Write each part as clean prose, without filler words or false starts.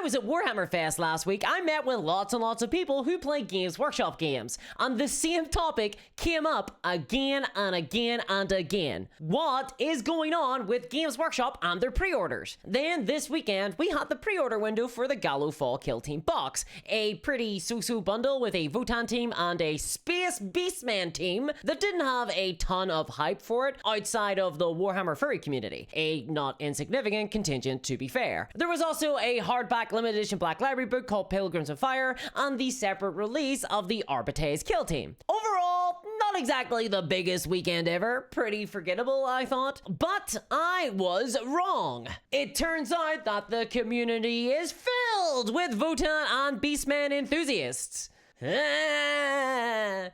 was at Warhammer Fest last week, I met with lots and lots of people who play Games Workshop games, and the same topic came up again and again and again. What is going on with Games Workshop and their pre-orders? Then this weekend, we had the pre-order window for the Gallo Fall Kill Team box, a pretty so-so bundle with a Votann team and a Space Beastman team that didn't have a ton of hype for it outside of the Warhammer furry community, a not insignificant contingent to be fair. There was also a hardback limited edition Black Library book called Pilgrims of Fire and the separate release of the Arbites Kill Team. Overall, not exactly the biggest weekend ever, pretty forgettable I thought, but I was wrong. It turns out that the community is filled with Votann and Beastman enthusiasts.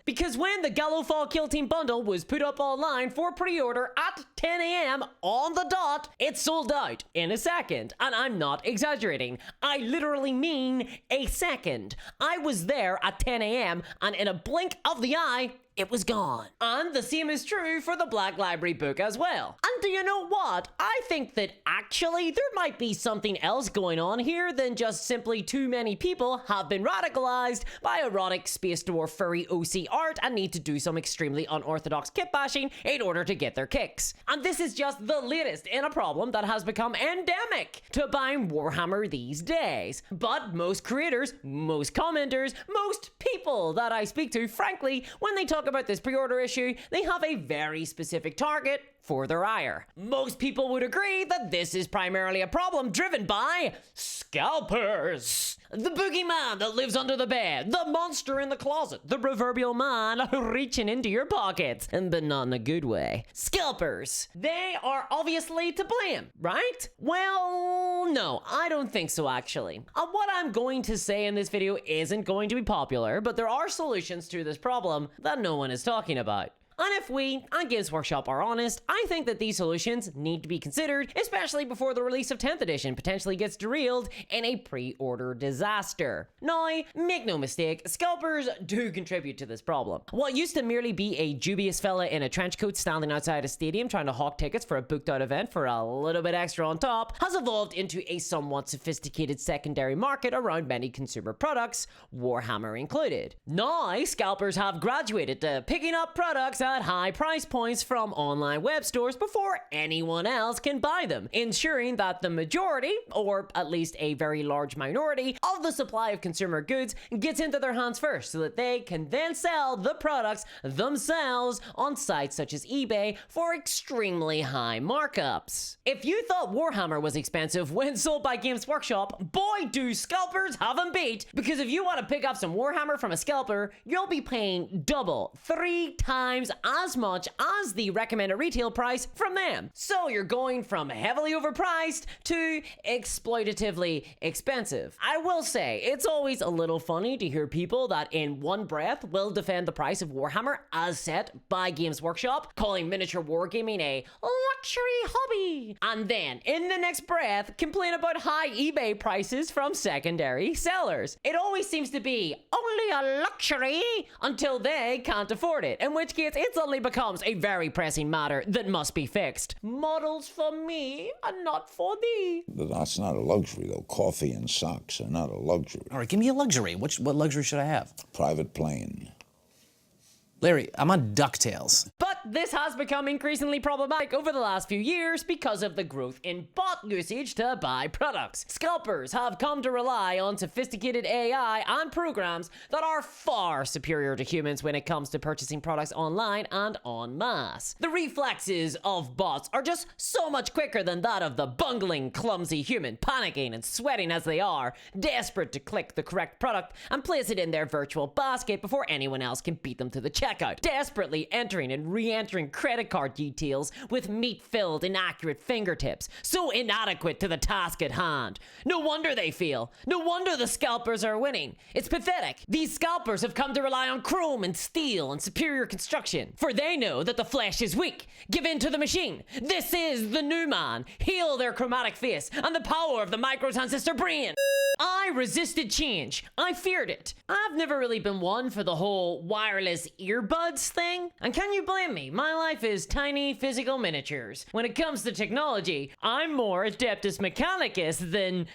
Because when the Gallo Fall Kill Team bundle was put up online for pre-order at 10 a.m. on the dot, it sold out in a second. And I'm not exaggerating. I literally mean a second. I was there at 10 a.m. and in a blink of the eye, it was gone. And the same is true for the Black Library book as well. And do you know what? I think that actually there might be something else going on here than just simply too many people have been radicalized by erotic space dwarf furry OC art and need to do some extremely unorthodox kit bashing in order to get their kicks. And this is just the latest in a problem that has become endemic to buying Warhammer these days. But most creators, most commenters, most people that I speak to, frankly, when they talk about this pre-order issue, they have a very specific target for their ire. Most people would agree that this is primarily a problem driven by scalpers. The boogeyman that lives under the bed, the monster in the closet, the proverbial man reaching into your pockets, but not in a good way. Scalpers. They are obviously to blame, right? Well, no, I don't think so actually. What I'm going to say in this video isn't going to be popular, but there are solutions to this problem that no one is talking about. And if we, and Games Workshop, are honest, I think that these solutions need to be considered, especially before the release of 10th edition potentially gets derailed in a pre-order disaster. Now, make no mistake, scalpers do contribute to this problem. What used to merely be a dubious fella in a trench coat standing outside a stadium trying to hawk tickets for a booked out event for a little bit extra on top has evolved into a somewhat sophisticated secondary market around many consumer products, Warhammer included. Now, scalpers have graduated to picking up products at high price points from online web stores before anyone else can buy them, ensuring that the majority, or at least a very large minority, of the supply of consumer goods gets into their hands first so that they can then sell the products themselves on sites such as eBay for extremely high markups. If you thought Warhammer was expensive when sold by Games Workshop, boy do scalpers have them beat, because if you want to pick up some Warhammer from a scalper, you'll be paying double, 3 times as much as the recommended retail price from them. So you're going from heavily overpriced to exploitatively expensive. I will say, it's always a little funny to hear people that in one breath will defend the price of Warhammer as set by Games Workshop, calling miniature wargaming a luxury hobby, and then in the next breath complain about high eBay prices from secondary sellers. It always seems to be only a luxury until they can't afford it, in which case it suddenly becomes a very pressing matter that must be fixed. Models for me and not for thee. But that's not a luxury, though. Coffee and socks are not a luxury. All right, give me a luxury. What luxury should I have? Private plane. Larry, I'm on DuckTales. But this has become increasingly problematic over the last few years because of the growth in bot usage to buy products. Scalpers have come to rely on sophisticated AI and programs that are far superior to humans when it comes to purchasing products online and en masse. The reflexes of bots are just so much quicker than that of the bungling, clumsy human, panicking and sweating as they are, desperate to click the correct product and place it in their virtual basket before anyone else can beat them to the checkout, desperately entering and re-entering credit card details with meat-filled, inaccurate fingertips, so inadequate to the task at hand. No wonder they fail. No wonder the scalpers are winning. It's pathetic. These scalpers have come to rely on chrome and steel and superior construction, for they know that the flesh is weak. Give in to the machine. This is the new man. Heal their chromatic face and the power of the microtransistor brain. I resisted change. I feared it. I've never really been one for the whole wireless earbuds thing. And can you blame me? My life is tiny physical miniatures. When it comes to technology, I'm more adeptus mechanicus than,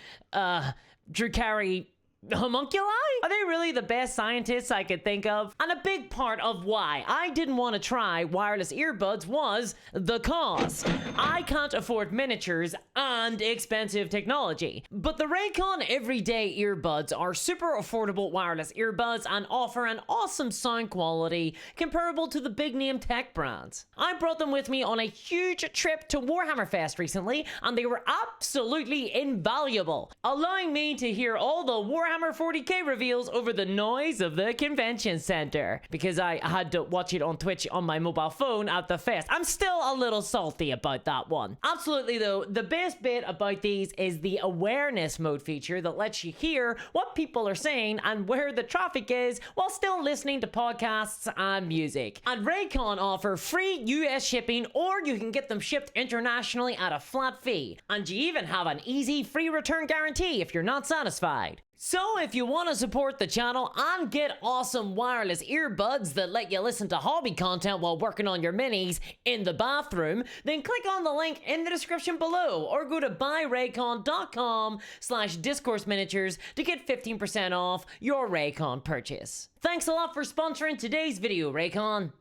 Drukari homunculi? Are they really the best scientists I could think of? And a big part of why I didn't want to try wireless earbuds was the cost. I can't afford miniatures and expensive technology. But the Raycon everyday earbuds are super affordable wireless earbuds and offer an awesome sound quality comparable to the big name tech brands. I brought them with me on a huge trip to Warhammer Fest recently, and they were absolutely invaluable, allowing me to hear all the Warhammer 40k reveals over the noise of the convention center, because I had to watch it on Twitch on my mobile phone at the fest. I'm still a little salty about that one. Absolutely though, the best bit about these is the awareness mode feature that lets you hear what people are saying and where the traffic is while still listening to podcasts and music. And Raycon offer free US shipping, or you can get them shipped internationally at a flat fee. And you even have an easy free return guarantee if you're not satisfied. So if you want to support the channel and get awesome wireless earbuds that let you listen to hobby content while working on your minis in the bathroom, then click on the link in the description below or go to buyraycon.com/discourse miniatures to get 15% off your Raycon purchase. Thanks a lot for sponsoring today's video, Raycon.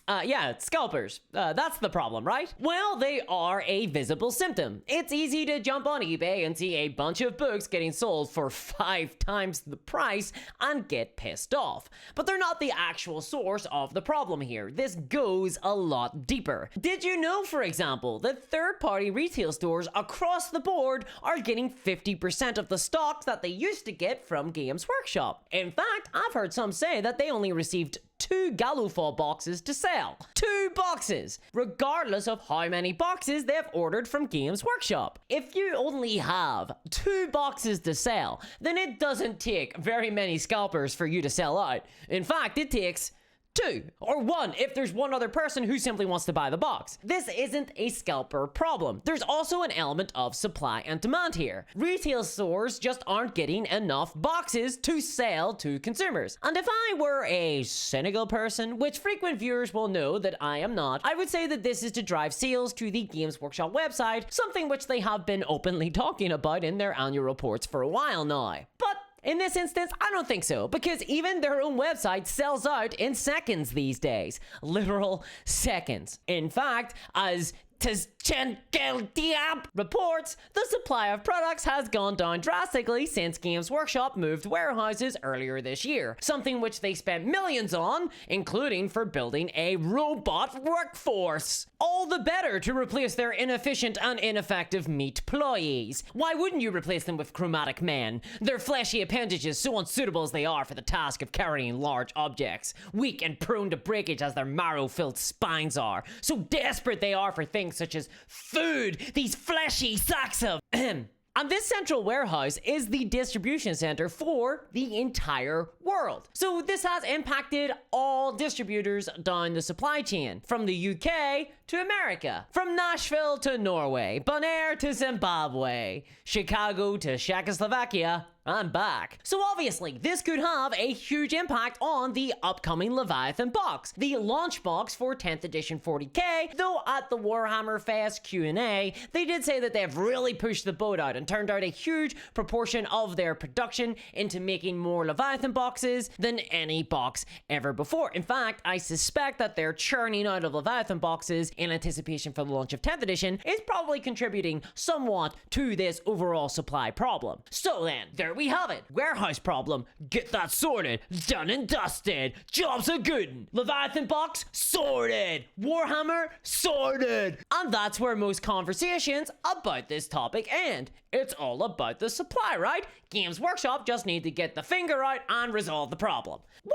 Yeah, scalpers. That's the problem, right? Well, they are a visible symptom. It's easy to jump on eBay and see a bunch of books getting sold for 5 times the price and get pissed off. But they're not the actual source of the problem here. This goes a lot deeper. Did you know, for example, that third-party retail stores across the board are getting 50% of the stock that they used to get from Games Workshop? In fact, I've heard some say that they only received 2 Galufall boxes to sell. 2 boxes! Regardless of how many boxes they've ordered from Games Workshop. If you only have 2 boxes to sell, then it doesn't take very many scalpers for you to sell out. In fact, it takes 2 or 1 if there's one other person who simply wants to buy the box. This isn't a scalper problem. There's also an element of supply and demand here. Retail stores just aren't getting enough boxes to sell to consumers. And if I were a cynical person, which frequent viewers will know that I am not, I would say that this is to drive sales to the Games Workshop website, something which they have been openly talking about in their annual reports for a while now. But in this instance, I don't think so, because even their own website sells out in seconds these days. Literal seconds. In fact, as reports, the supply of products has gone down drastically since Games Workshop moved warehouses earlier this year, something which they spent millions on, including for building a robot workforce. All the better to replace their inefficient and ineffective meat employees. Why wouldn't you replace them with chromatic men? Their fleshy appendages, so unsuitable as they are for the task of carrying large objects, weak and prone to breakage as their marrow-filled spines are, so desperate they are for things such as food, these fleshy sacks of And this central warehouse is the distribution center for the entire world. So this has impacted all distributors down the supply chain, from the UK to America, from Nashville to Norway, Bonaire to Zimbabwe, Chicago to Czechoslovakia, I'm back. So obviously, this could have a huge impact on the upcoming Leviathan box, the launch box for 10th edition 40k, though at the Warhammer Fest Q&A, they did say that they've really pushed the boat out and turned out a huge proportion of their production into making more Leviathan boxes than any box ever before. In fact, I suspect that their churning out of Leviathan boxes in anticipation for the launch of 10th edition is probably contributing somewhat to this overall supply problem. So then, there we have it. Warehouse problem, get that sorted. Done and dusted. Jobs are good. Leviathan box, sorted. Warhammer, sorted. And that's where most conversations about this topic end. It's all about the supply, right? Games Workshop just need to get the finger out and resolve the problem. Well,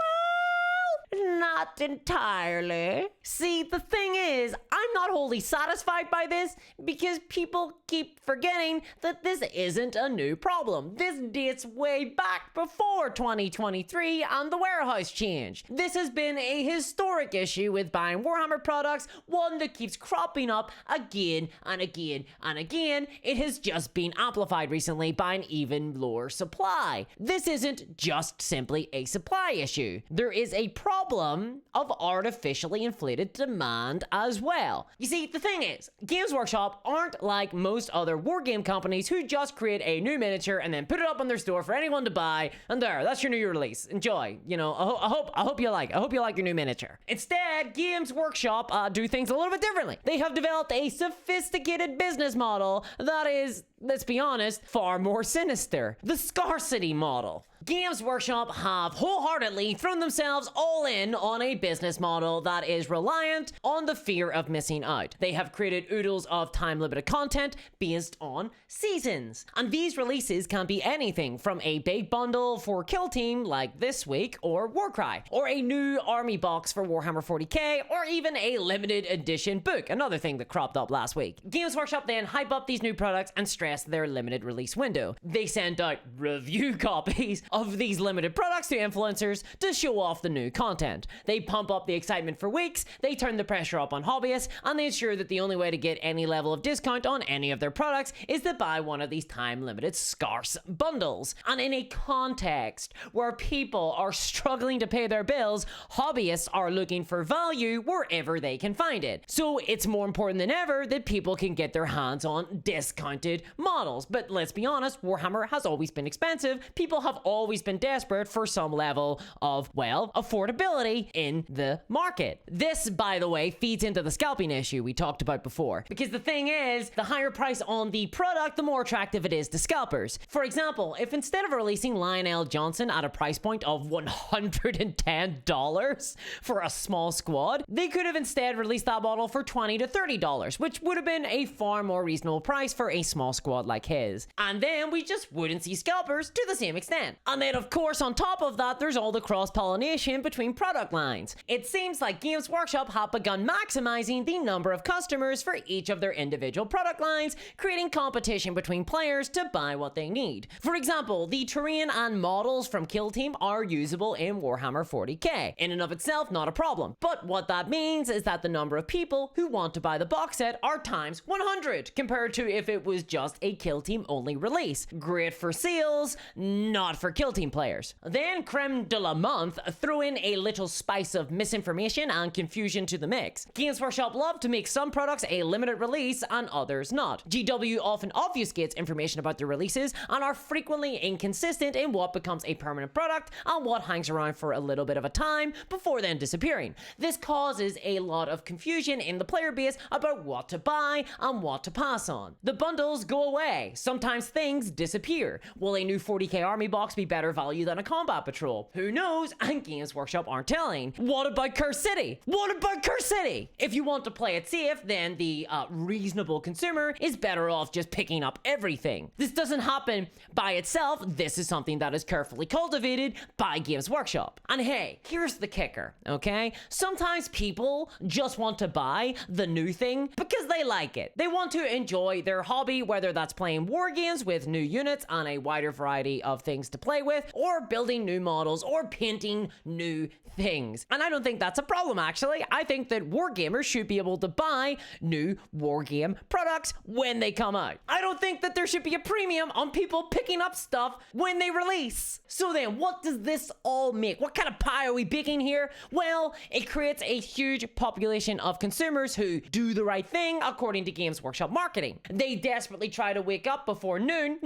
not entirely. See, the thing is, I'm not wholly satisfied by this because people keep forgetting that this isn't a new problem. This dates way back before 2023 and the warehouse change. This has been a historic issue with buying Warhammer products, one that keeps cropping up again and again and again. It has just been amplified recently by an even lower supply. This isn't just simply a supply issue. There is a problem problem of artificially inflated demand as well. You see, the thing is, Games Workshop aren't like most other wargame companies who just create a new miniature and then put it up on their store for anyone to buy, and there, that's your new release. Enjoy. You know, I hope you like your new miniature. Instead, Games Workshop do things a little bit differently. They have developed a sophisticated business model that is, let's be honest, far more sinister. The scarcity model. Games Workshop have wholeheartedly thrown themselves all in on a business model that is reliant on the fear of missing out. They have created oodles of time-limited content based on seasons. And these releases can be anything from a big bundle for Kill Team like this week, or Warcry, or a new army box for Warhammer 40k, or even a limited edition book, another thing that cropped up last week. Games Workshop then hype up these new products and stress their limited release window. They send out review copies of these limited products to influencers to show off the new content. They pump up the excitement for weeks, they turn the pressure up on hobbyists, and they ensure that the only way to get any level of discount on any of their products is to buy one of these time-limited scarce bundles. And in a context where people are struggling to pay their bills, hobbyists are looking for value wherever they can find it. So it's more important than ever that people can get their hands on discounted models. But let's be honest, Warhammer has always been expensive. People have always been desperate for some level of, well, affordability in the market. This, by the way, feeds into the scalping issue we talked about before. Because the thing is, the higher price on the product, the more attractive it is to scalpers. For example, if instead of releasing Lionel Johnson at a price point of $110 for a small squad, they could have instead released that model for $20 to $30, which would have been a far more reasonable price for a small squad like his. And then we just wouldn't see scalpers to the same extent. And then of course on top of that, there's all the cross-pollination between product lines. It seems like Games Workshop have begun maximizing the number of customers for each of their individual product lines, creating competition between players to buy what they need. For example, the terrain and models from Kill Team are usable in Warhammer 40k. In and of itself, not a problem. But what that means is that the number of people who want to buy the box set are times 100 compared to if it was just a Kill Team only release. Great for sales, not for Kill Team players. Then creme de la month, throw in a little spice of misinformation and confusion to the mix. Games Workshop love to make some products a limited release and others not. GW often obfuscates information about their releases and are frequently inconsistent in what becomes a permanent product and what hangs around for a little bit of a time before then disappearing. This causes a lot of confusion in the player base about what to buy and what to pass on. The bundles go away. Sometimes things disappear. Will a new 40k army box be better value than a combat patrol? Who knows? And Games Workshop aren't telling. What about Curse City? What about Curse City? If you want to play it safe, then the reasonable consumer is better off just picking up everything. This doesn't happen by itself. This is something that is carefully cultivated by Games Workshop. And hey, here's the kicker, okay? Sometimes people just want to buy the new thing because they like it. They want to enjoy their hobby, whether that's playing war games with new units and a wider variety of things to play with, or building new models, or painting new things. And I don't think that's a problem, actually. I think that wargamers should be able to buy new wargame products when they come out. I don't think that there should be a premium on people picking up stuff when they release. So then, what does this all make? What kind of pie are we baking here? Well, it creates a huge population of consumers who do the right thing according to Games Workshop marketing. They desperately try to wake up before noon,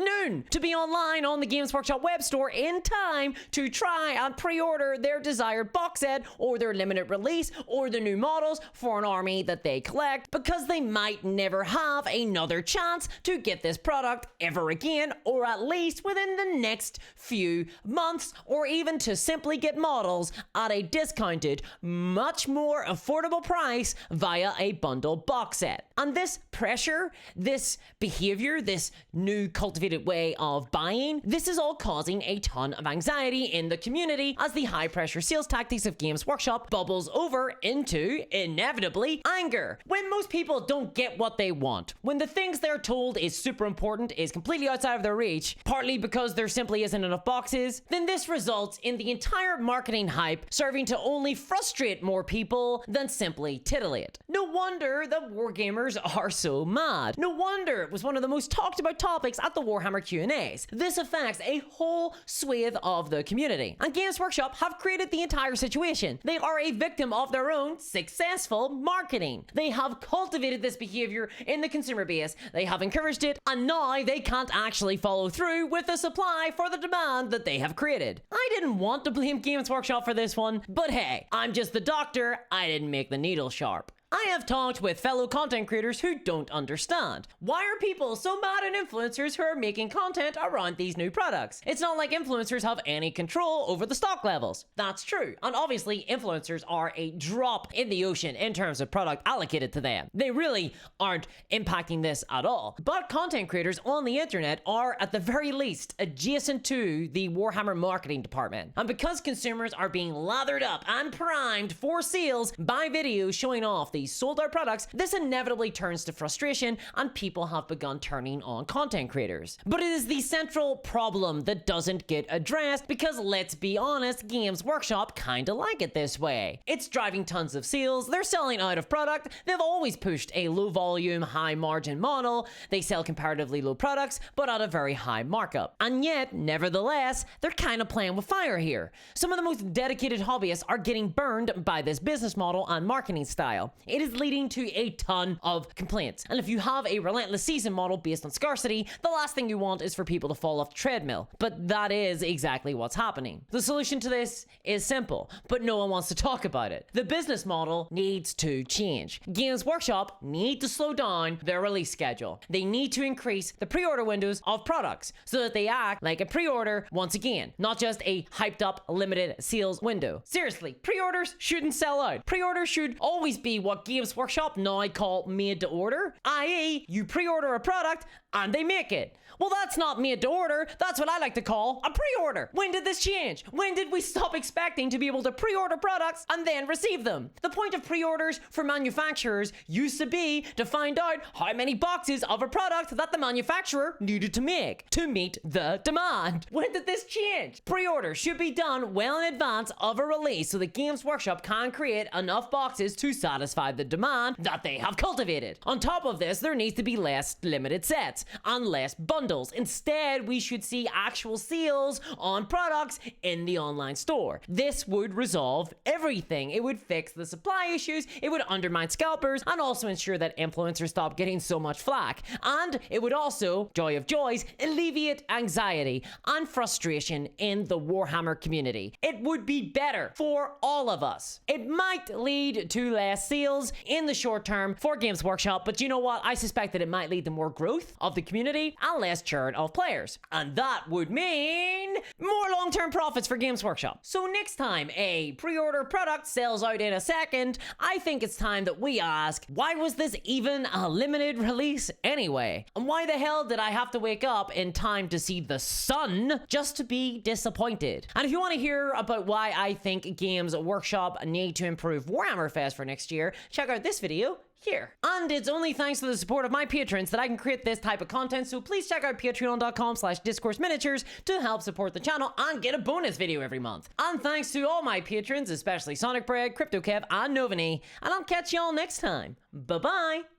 to be online on the Games Workshop web store in time to try and pre-order their desired box set or their limited release or the new models for an army that they collect, because they might never have another chance to get this product ever again, or at least within the next few months, or even to simply get models at a discounted, much more affordable price via a bundle box set. And this pressure, this behavior, this new cultivated way of buying, this is all causing a ton of anxiety in the community as the high pressure sales tactics of Games Workshop bubbles over into, inevitably, anger. When most people don't get what they want, when the things they're told is super important is completely outside of their reach, partly because there simply isn't enough boxes, then this results in the entire marketing hype serving to only frustrate more people than simply titillate. No wonder the wargamers are so mad. No wonder it was one of the most talked about topics at the Warhammer Q&As. This affects a whole whole swathe of the community. And Games Workshop have created the entire situation. They are a victim of their own successful marketing. They have cultivated this behavior in the consumer base, they have encouraged it, and now they can't actually follow through with the supply for the demand that they have created. I didn't want to blame Games Workshop for this one, but hey, I'm just the doctor, I didn't make the needle sharp. I have talked with fellow content creators who don't understand. Why are people so mad at influencers who are making content around these new products? It's not like influencers have any control over the stock levels. That's true, and obviously influencers are a drop in the ocean in terms of product allocated to them. They really aren't impacting this at all. But content creators on the internet are at the very least adjacent to the Warhammer marketing department. And because consumers are being lathered up and primed for sales by videos showing off these sold out products, this inevitably turns to frustration and people have begun turning on content creators. But it is the central problem that doesn't get addressed because, let's be honest, Games Workshop kinda like it this way. It's driving tons of sales, they're selling out of product, they've always pushed a low volume, high margin model, they sell comparatively low products but at a very high markup. And yet, nevertheless, they're kinda playing with fire here. Some of the most dedicated hobbyists are getting burned by this business model and marketing style. It is leading to a ton of complaints. And if you have a relentless season model based on scarcity, the last thing you want is for people to fall off the treadmill. But that is exactly what's happening. The solution to this is simple, but no one wants to talk about it. The business model needs to change. Games Workshop need to slow down their release schedule. They need to increase the pre-order windows of products so that they act like a pre-order once again, not just a hyped up limited sales window. Seriously, pre-orders shouldn't sell out. Pre-orders should always be what Games Workshop now call made to order, i.e. you pre-order a product and they make it. Well, that's not made to order, that's what I like to call a pre-order. When did this change? When did we stop expecting to be able to pre-order products and then receive them? The point of pre-orders for manufacturers used to be to find out how many boxes of a product that the manufacturer needed to make to meet the demand. When did this change? Pre-orders should be done well in advance of a release so that Games Workshop can create enough boxes to satisfy the demand that they have cultivated. On top of this, there needs to be less limited sets and less bundles. Instead, we should see actual sales on products in the online store. This would resolve everything. It would fix the supply issues, it would undermine scalpers, and also ensure that influencers stop getting so much flack. And it would also, joy of joys, alleviate anxiety and frustration in the Warhammer community. It would be better for all of us. It might lead to less sales in the short term for Games Workshop, but you know what? I suspect that it might lead to more growth of the community and less churn of players. And that would mean more long-term profits for Games Workshop. So next time a pre-order product sells out in a second, I think it's time that we ask, why was this even a limited release anyway? And why the hell did I have to wake up in time to see the sun just to be disappointed? And if you want to hear about why I think Games Workshop need to improve Warhammer Fest for next year, check out this video here. And it's only thanks to the support of my patrons that I can create this type of content, so please check out patreon.com/discourseminiatures to help support the channel and get a bonus video every month. And thanks to all my patrons, especially Sonic Bread, CryptoKev, and Novani, and I'll catch y'all next time. Bye-bye!